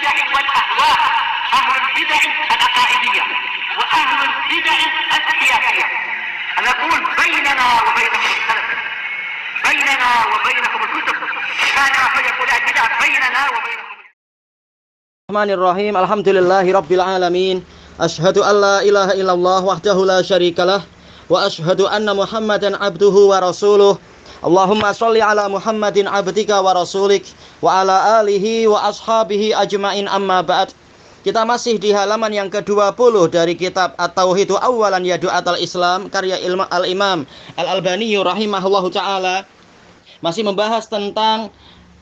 البدع والأهواء، أهل البدع العقائدية وأهل البدع السياسية. نقول بيننا وبينكم السلف، بيننا وبينكم الكتب، كان فيقول البدع بيننا وبينكم. Bismillahirrahmanirrahim. Alhamdulillahi rabbil alamin. Asyhadu an la ilaha illallah wahdahu la syarikalah wa asyhadu anna Muhammadan abduhu wa rasuluh. Allahumma sholli ala Muhammadin abdika wa rasulik wa ala alihi wa ashabihi ajmain, amma ba'd. Kita masih di halaman yang ke-20 dari kitab At-Tauhidu Awalan Yadu'atal Islam karya Al-Imam Al-Albani rahimahullahu ta'ala. Masih membahas tentang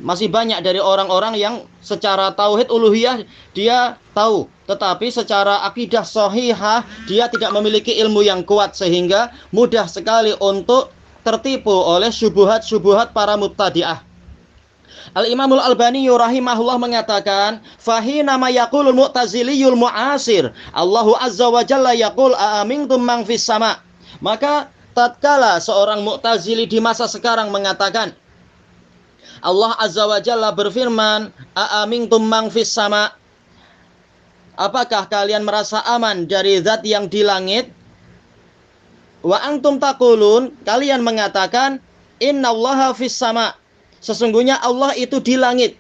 masih banyak dari orang-orang yang secara tauhid uluhiyah dia tahu, tetapi secara akidah shahihah dia tidak memiliki ilmu yang kuat, sehingga mudah sekali untuk tertipu oleh syubhat-syubhat para mubtadi'ah. Al-Imamul Albani rahimahullah mengatakan, fahina ma yaqulul mu'taziliyul mu'asir, Allahu azza wa jalla yaqul aamintum man fis sama. Maka tatkala seorang mu'tazili di masa sekarang mengatakan, Allah azza wa jalla berfirman, aamintum man fis sama, apakah kalian merasa aman dari zat yang di langit? Wa antum taqulun, kalian mengatakan, innallaha fis sama, sesungguhnya Allah itu di langit.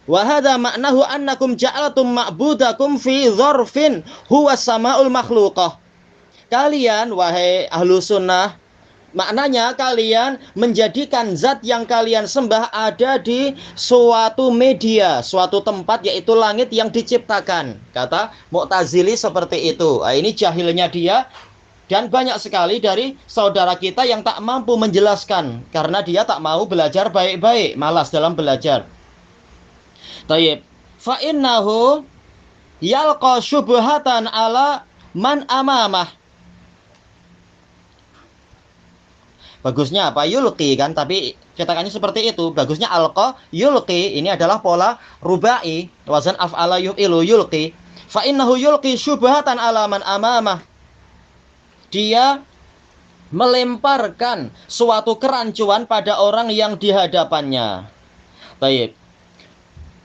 Wa hadza ma'nahu annakum ja'altum ma'budakum fi dzarfin huwa samaul makhluqah. Kalian wahai ahlu sunnah, maknanya kalian menjadikan zat yang kalian sembah ada di suatu media, suatu tempat, yaitu langit yang diciptakan. Kata Mu'tazili seperti itu. Nah, ini jahilnya dia, dan banyak sekali dari saudara kita yang tak mampu menjelaskan karena dia tak mau belajar baik-baik, malas dalam belajar. Tayyib. Fa innahu yalqa syubhatan ala man amamah. Bagusnya apa? Yulqi kan, tapi cetakannya seperti itu. Bagusnya alqa, yulqi. Ini adalah pola rubai, wazan af'ala yuf'ilu, yulqi. Fa innahu yulqi syubhatan ala man amamah. Dia melemparkan suatu kerancuan pada orang yang di hadapannya. Baik.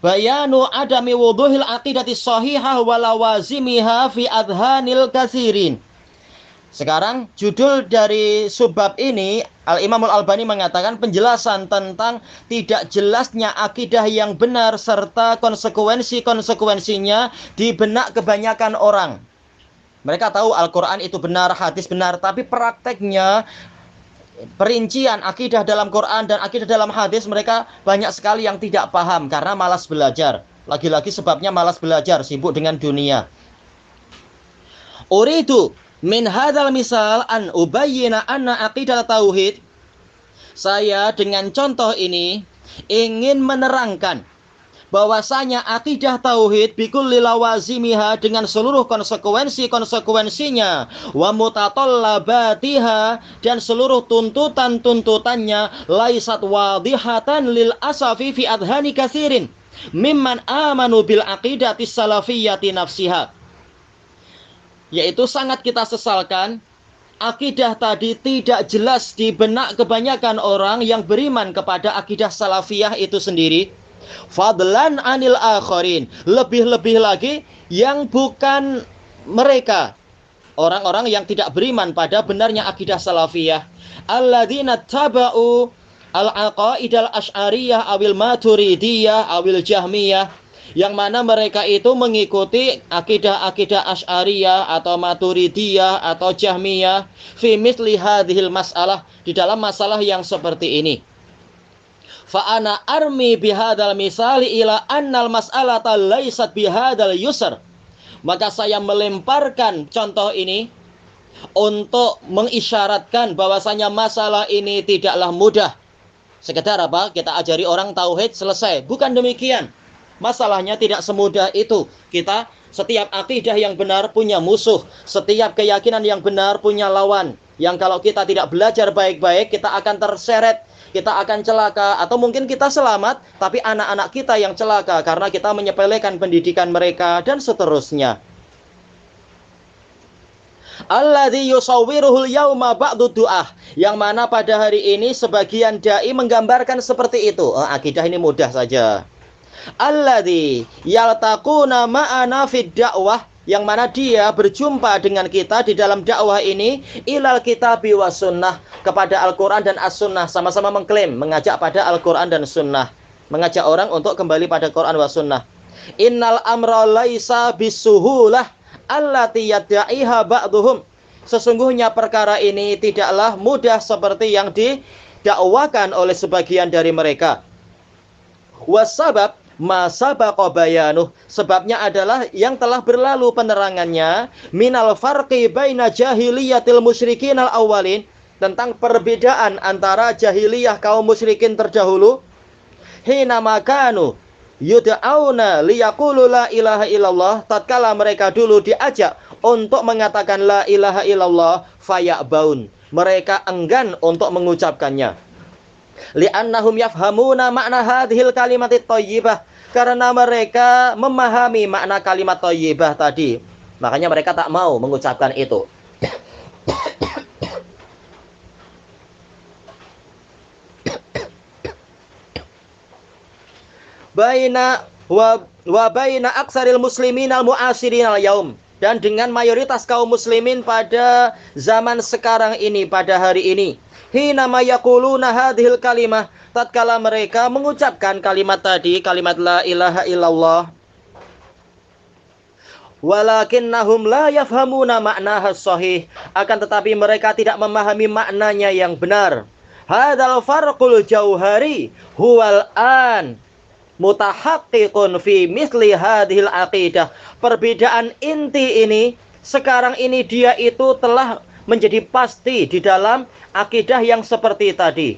Bayanu adami wuduhil aqidati shahihah wa lawazimiha fi adhanil katsirin. Sekarang judul dari subbab ini, Al-Imamul Albani mengatakan penjelasan tentang tidak jelasnya akidah yang benar serta konsekuensi-konsekuensinya di benak kebanyakan orang. Mereka tahu Al-Quran itu benar, hadis benar, tapi prakteknya, perincian akidah dalam Quran dan akidah dalam hadis, mereka banyak sekali yang tidak paham karena malas belajar. Lagi-lagi sebabnya malas belajar, sibuk dengan dunia. Uridu min hadzal misal an ubayyina anna aqidah tauhid. Saya dengan contoh ini ingin menerangkan bahwasanya akidah tauhid bikulli lawazimiha, dengan seluruh konsekuensi-konsekuensinya, wa mutatallabatiha, dan seluruh tuntutan-tuntutannya, laisat wadihatan lil asafi fi adhani katsirin mimman amanu bil aqidati salafiyyati nafsiha. Yaitu sangat kita sesalkan, akidah tadi tidak jelas di benak kebanyakan orang yang beriman kepada akidah salafiyah itu sendiri. Fadlan anil akharin, lebih-lebih lagi yang bukan mereka, orang-orang yang tidak beriman pada benarnya akidah salafiyah. Alladzina taba'u al-aqaidal asy'ariyah awil maturidiyah awil jahmiyah, yang mana mereka itu mengikuti akidah-akidah Asy'ariyah atau Maturidiyah atau Jahmiyah fi misli hadhil mas'alah, di dalam masalah yang seperti ini. Fa ana armi bihadzal misali ila annal mas'alata laysat bihadzal yusr. Maka saya melemparkan contoh ini untuk mengisyaratkan bahwasanya masalah ini tidaklah mudah. Sekedar apa? Kita ajari orang tauhid, selesai. Bukan demikian. Masalahnya tidak semudah itu. Setiap akidah yang benar punya musuh. Setiap keyakinan yang benar punya lawan. Yang kalau kita tidak belajar baik-baik, kita akan terseret, kita akan celaka. Atau mungkin kita selamat, tapi anak-anak kita yang celaka karena kita menyepelekan pendidikan mereka, dan seterusnya. Alladzi yusawwiruhul yauma ba'du du'ah, yang mana pada hari ini sebagian dai menggambarkan seperti itu. Akidah ini mudah saja. alladzi yaltaquna ma'ana fid dakwah, yang mana dia berjumpa dengan kita di dalam dakwah ini, ilal kitabi was sunnah, kepada Al-Quran dan As-Sunnah. Sama-sama mengklaim mengajak pada Al-Quran dan Sunnah, mengajak orang untuk kembali pada Quran was sunnah. Innal amra laisa bisuhulah allati yadda'iha ba'duhum, sesungguhnya perkara ini tidaklah mudah seperti yang didakwakan oleh sebagian dari mereka. Wasabab ma sabaqa bayanuh, sebabnya adalah yang telah berlalu penerangannya, minal farqi baina jahiliyatil musyrikin al awwalin, tentang perbedaan antara jahiliyah kaum musyrikin terdahulu, hina makanu yud'auna liyaqulu la ilaha illallah, tatkala mereka dulu diajak untuk mengatakan la ilaha illallah, faya'baun, mereka enggan untuk mengucapkannya. Li'annahum yafhamuna makna hadhil kalimatit thayyibah, karena mereka memahami makna kalimat thayyibah tadi, makanya mereka tak mau mengucapkan itu. Baina wa baina aksaril muslimin al mu'asirin al yaum, dan dengan mayoritas kaum muslimin pada zaman sekarang ini, pada hari ini, hina ma yaquluna hadhil kalimah, tatkala mereka mengucapkan kalimat tadi, kalimat la ilaha illallah, walakinnahum la yafhamuna ma'naha shahih, akan tetapi mereka tidak memahami maknanya yang benar. Hadzal farqul jauhari huwal an mutahaqqiqun fi misli hadhil aqidah, perbedaan inti ini sekarang ini dia itu telah menjadi pasti di dalam akidah yang seperti tadi.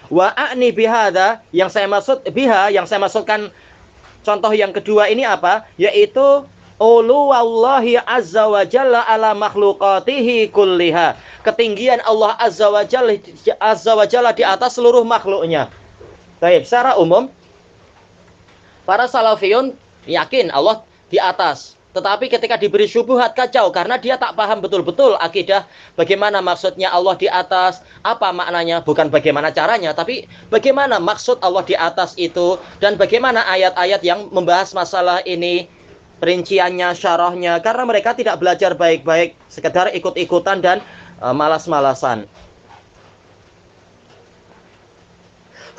Wa a'ni bihadza, yang saya maksudkan contoh yang kedua ini apa? Yaitu uluwallahi azza wa jalla ala makhluqatihi kulliha, ketinggian Allah azza wa jalla di atas seluruh makhluknya. Baik, secara umum para salafiyun yakin Allah di atas, tetapi ketika diberi syubhat kacau karena dia tak paham betul-betul akidah bagaimana maksudnya Allah di atas, apa maknanya, bukan bagaimana caranya, tapi bagaimana maksud Allah di atas itu, dan bagaimana ayat-ayat yang membahas masalah ini, perinciannya, syarahnya, karena mereka tidak belajar baik-baik, sekedar ikut-ikutan dan malas-malasan.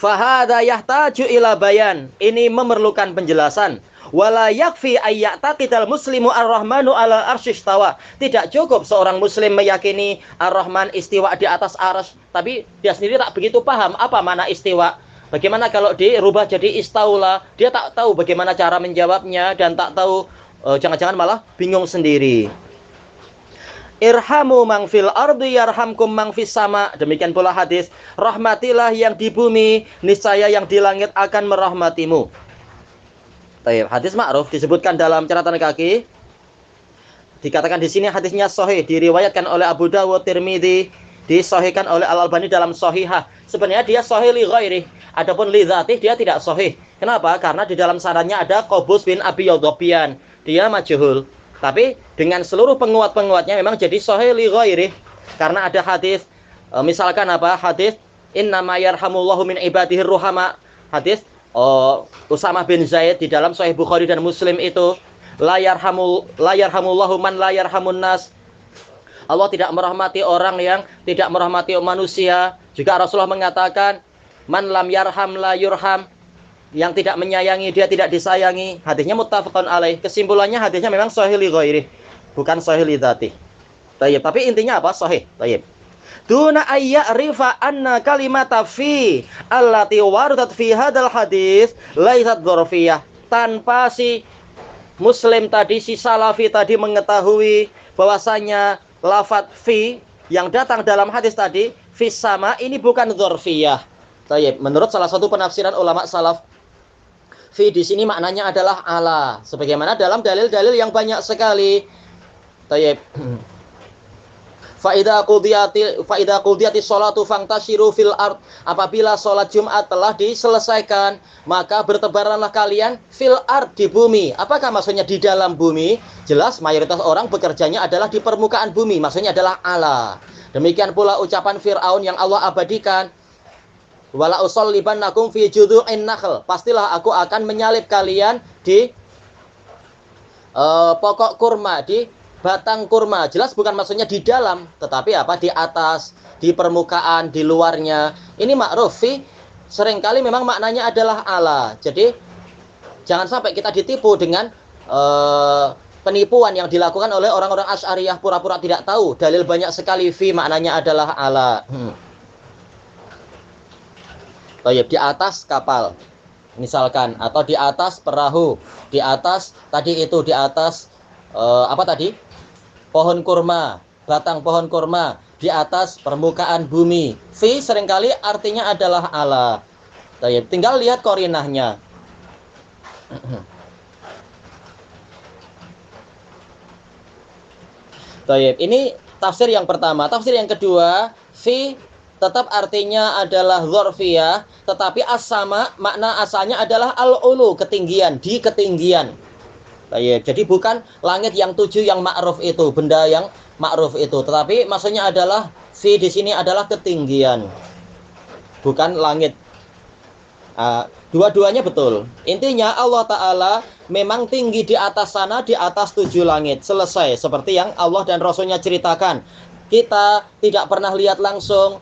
Fahada yahtaju ila bayan, ini memerlukan penjelasan. Wala yakfi ayyataqidal muslimu ar-rahmanu ala arsyistawa, tidak cukup seorang muslim meyakini ar-rahman istiwa di atas arsy, tapi dia sendiri tak begitu paham apa makna istiwa. Bagaimana kalau dirubah jadi istaula, dia tak tahu bagaimana cara menjawabnya, dan tak tahu, jangan-jangan malah bingung sendiri. Irhamu mang fil ardi yarhamkum mang fis sama, demikian pula hadis, rahmatilah yang di bumi, niscaya yang di langit akan merahmatimu. Hadis ma'ruf disebutkan dalam catatan kaki. Dikatakan di sini hadisnya sahih, diriwayatkan oleh Abu Dawud, Tirmidzi, disahihkan oleh Al-Albani dalam Shahihah. Sebenarnya dia sahih li ghairi, adapun li dzatih dia tidak sahih. Kenapa? Karena di dalam sanadnya ada Qabus bin Abi Yadhabian, dia majhul. Tapi dengan seluruh penguat-penguatnya memang jadi sahih li ghairi, karena ada hadis, misalkan apa? Hadis innama yarhamullahu min ibadihir ruhama, hadis Usamah bin Zaid di dalam Sahih Bukhari dan Muslim itu, la yarhamullahu man la yarhamun nas, Allah tidak merahmati orang yang tidak merahmati manusia. Juga Rasulullah mengatakan man lam yarham la yurham, yang tidak menyayangi dia tidak disayangi. Hadisnya muttafaqun alaih. Kesimpulannya hadisnya memang sahih li ghairi, bukan sahih li dzati. Tapi intinya apa? Sahih. Duna ayya'rifa anna kalimata fi allati waradat fi hadzal hadis laisat dzarfiyah, tanpa si muslim tadi, si salafi tadi mengetahui bahwasanya lafaz fi yang datang dalam hadis tadi, fi sama, ini bukan dzarfiyah. Menurut salah satu penafsiran ulama salaf, fi di sini maknanya adalah ala, sebagaimana dalam dalil-dalil yang banyak sekali. Faida qudiyati sholatu fangtashiru fil ard, apabila sholat Jumat telah diselesaikan, maka bertebaranlah kalian fil ard, di bumi. Apakah maksudnya di dalam bumi? Jelas mayoritas orang bekerjanya adalah di permukaan bumi, maksudnya adalah ala. Demikian pula ucapan Fir'aun yang Allah abadikan, Wala usallibannakum fi judhu'in nakhl. Pastilah aku akan menyalib kalian di pokok kurma, di batang kurma. Jelas bukan maksudnya di dalam, tetapi apa? Di atas, di permukaan, di luarnya. Ini ma'ruf fi, seringkali memang maknanya adalah ala. Jadi jangan sampai kita ditipu dengan penipuan yang dilakukan oleh orang-orang Asy'ariyah, pura-pura tidak tahu. Dalil banyak sekali fi maknanya adalah ala. Di atas kapal misalkan, atau di atas perahu, di atas tadi itu, di atas apa tadi, pohon kurma, batang pohon kurma, di atas permukaan bumi. Fi seringkali artinya adalah ala. Tinggal lihat korinahnya. Ini tafsir yang pertama. Tafsir yang kedua, fi tetap artinya adalah dzarfiyah, tetapi as-sama makna asalnya adalah al-ulu, ketinggian, di ketinggian. Jadi bukan langit yang tujuh yang ma'ruf itu, benda yang ma'ruf itu, tetapi maksudnya adalah fi di sini adalah ketinggian, bukan langit. Dua-duanya betul. Intinya Allah Ta'ala memang tinggi di atas sana, di atas tujuh langit. Selesai. Seperti yang Allah dan Rasulnya ceritakan. Kita tidak pernah lihat langsung.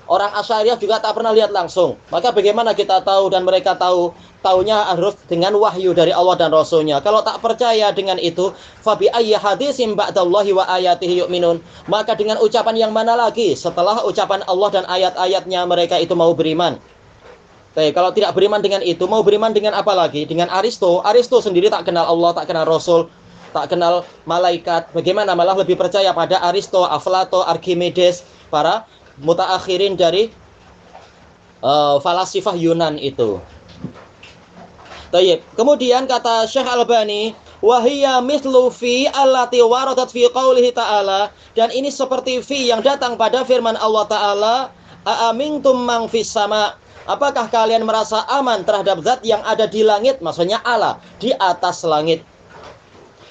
Orang Asy'ariyah juga tak pernah lihat langsung. Maka bagaimana kita tahu dan mereka tahu? Taunya harus dengan wahyu dari Allah dan Rasulnya. Kalau tak percaya dengan itu, fabi ayyi hadisim ba'dallahi wa ayatihi yu'minun. Maka dengan ucapan yang mana lagi setelah ucapan Allah dan ayat-ayatnya mereka itu mau beriman? Kalau tidak beriman dengan itu, mau beriman dengan apa lagi? Dengan Aristo. Aristo sendiri tak kenal Allah, tak kenal Rasul, tak kenal malaikat. Bagaimana malah lebih percaya pada Aristo, Aflato, Archimedes, para mutaakhirin dari falasifah Yunan itu. Kemudian kata Syekh Albani, wahiyya mislu fi allati waradat fi qaulihi ta'ala, dan ini seperti fi yang datang pada firman Allah Ta'ala, a'amintum man fis sama. Apakah kalian merasa aman terhadap zat yang ada di langit? Maksudnya Allah, di atas langit.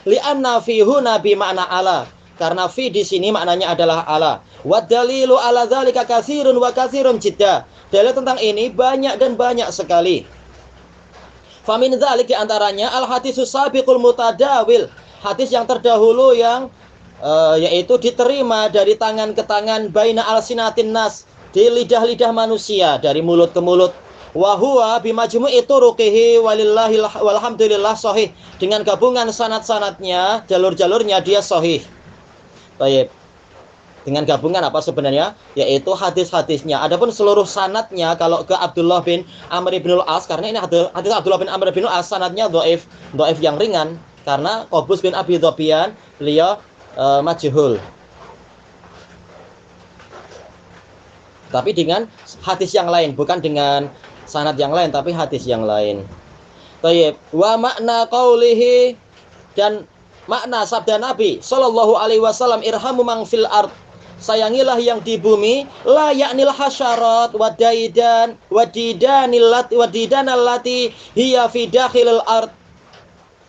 Li'anna fi huna bi makna ala. Karena fi di sini maknanya adalah Allah. Wa dalilu ala dzalika katsirun wa katsirun jidda. Dalil tentang ini banyak dan banyak sekali. Fa min dzalik di antaranya al hadisus sabiqul mutadawil. Hadis yang terdahulu yang yaitu diterima dari tangan ke tangan baina alsinatin nas, di lidah-lidah manusia, dari mulut ke mulut. Wa huwa bimajmu'i turuqihi walillahi walhamdulillah sahih. Dengan gabungan sanad-sanadnya, jalur-jalurnya dia sahih. Baik. Dengan gabungan apa sebenarnya? Yaitu hadis-hadisnya. Adapun seluruh sanadnya kalau ke Abdullah bin Amr bin Al-As, karena ini hadis Abdullah bin Amr bin Al-As sanadnya dhaif, dhaif yang ringan, karena Qabus bin Abi Dhabian beliau majhul. Tapi dengan hadis yang lain, bukan dengan sanad yang lain, tapi hadis yang lain. Baik. Wa makna qaulihi, dan makna sabda Nabi sallallahu alaihi wasallam, irhamu man fil ard, sayangilah yang di bumi, la ya'nil hasyarat wa daidan wa didanallati hiya fi dakhilil ard.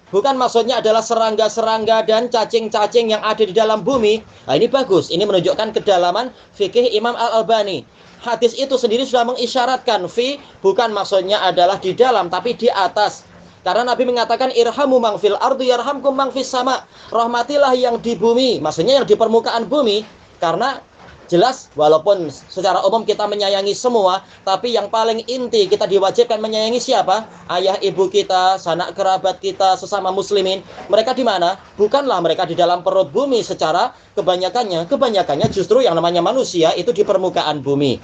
Bukan maksudnya adalah serangga-serangga dan cacing-cacing yang ada di dalam bumi. Nah, ini bagus. Ini menunjukkan kedalaman fikih Imam Al-Albani. Hadis itu sendiri sudah mengisyaratkan fi bukan maksudnya adalah di dalam, tapi di atas. Karena Nabi mengatakan irhamu man fil ardi yarhamkum man fis sama. Rahmatilah yang di bumi, maksudnya yang di permukaan bumi. Karena jelas walaupun secara umum kita menyayangi semua, tapi yang paling inti kita diwajibkan menyayangi siapa? Ayah ibu kita, sanak kerabat kita, sesama muslimin. Mereka di mana? Bukanlah mereka di dalam perut bumi secara kebanyakannya. Kebanyakannya justru yang namanya manusia itu di permukaan bumi.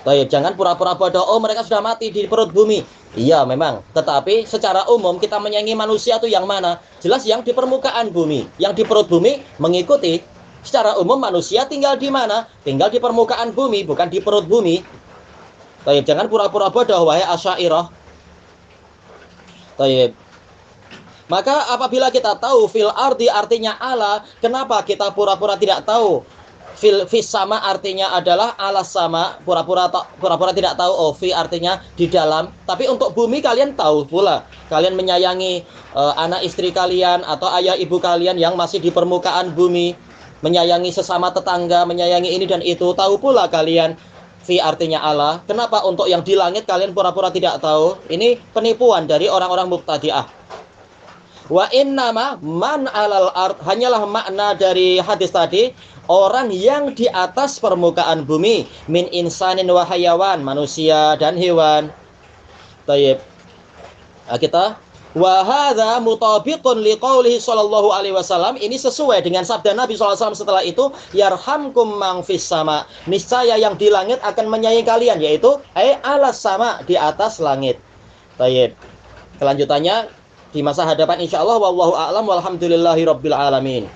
Baik, jangan pura-pura bodoh, oh mereka sudah mati di perut bumi. Iya memang, tetapi secara umum kita menyayangi manusia itu yang mana? Jelas yang di permukaan bumi. Yang di perut bumi mengikuti. Secara umum manusia tinggal di mana? Tinggal di permukaan bumi, bukan di perut bumi. Baik, jangan pura-pura bodoh wahai Asy'ariyah. Baik. Maka apabila kita tahu fil ardi artinya Allah, kenapa kita pura-pura tidak tahu? Fis sama artinya adalah alas sama, pura-pura tidak tahu. Oh, fi artinya di dalam. Tapi untuk bumi kalian tahu pula. Kalian menyayangi anak istri kalian atau ayah ibu kalian yang masih di permukaan bumi, menyayangi sesama tetangga, menyayangi ini dan itu. Tahu pula kalian fi artinya ala. Kenapa untuk yang di langit kalian pura-pura tidak tahu? Ini penipuan dari orang-orang mubtadi'ah. Wa innama man alal ard, hanyalah makna dari hadis tadi, orang yang di atas permukaan bumi, min insanin wa hayawan, manusia dan hewan. Tayyib. Nah, kita wa hadza mutabiqun liqaulihi sallallahu alaihi wasallam, ini sesuai dengan sabda Nabi sallallahu alaihi wasallam setelah itu, yarhamkum man fis sama, niscaya yang di langit akan menyayangi kalian, yaitu alas sama, di atas langit. Tayyib. Kelanjutannya di masa hadapan insyaallah, wallahu a'lam walhamdulillahi rabbil alamin.